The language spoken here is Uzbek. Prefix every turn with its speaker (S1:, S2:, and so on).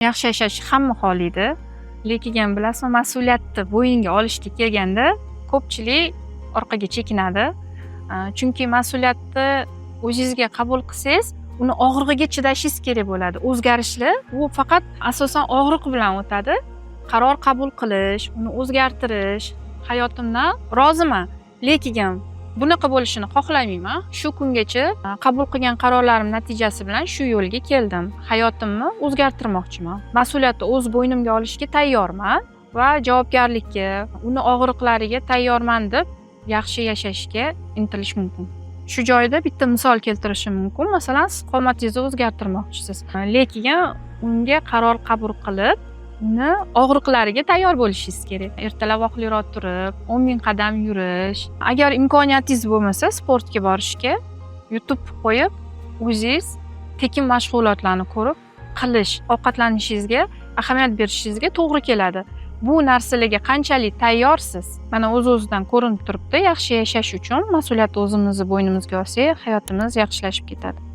S1: Yaxshi yashash hamma xohlaydi. Lekin bilasizmi, mas'uliyatni bo'yinga olishga kelganda ko'pchilik orqaga chekinadi. Chunki mas'uliyatni o'zingizga qabul qilsangiz, uni og'rig'iga chidashingiz kerak bo'ladi. O'zgarishlar bu faqat asosan og'riq bilan o'tadi. Qaror qabul qilish, uni o'zgartirish, hayotimdan roziman, lekin bunaqa bo'lishini xohlamayman. Shu kungacha qabul qilgan qarorlarim natijasi bilan shu yo'lga keldim. Hayotimni o'zgartirmoqchiman. Mas'uliyatni o'z bo'ynimga olishga tayyorman va javobgarlikka, uni og'riqlariga tayyorman deb yaxshi yashashga intilish mumkin. Shu joyda bitta misol keltirishim mumkin. Masalan, siz qomatingizni o'zgartirmoqchisiz, lekin unga qaror qabul qilib, uni og'riqlariga tayyor bo'lishingiz kerak. Ertalab vaqtliroq turib, 10,000 qadam yurish. Agar imkoniyatingiz bo'lmasa, sportga borishga YouTube qo'yib, o'zingiz tekin mashg'ulotlarni ko'rib qilish, ovqatlanishingizga ahamiyat berishingizga to'g'ri keladi. Bu narsalarga qanchalik tayyorsiz? Mana o'z-o'zidan ko'rinib turibdi. Yaxshi yashash uchun mas'uliyatni o'zimizni bo'ynimizga olsak, hayotimiz yaxshilashib ketadi.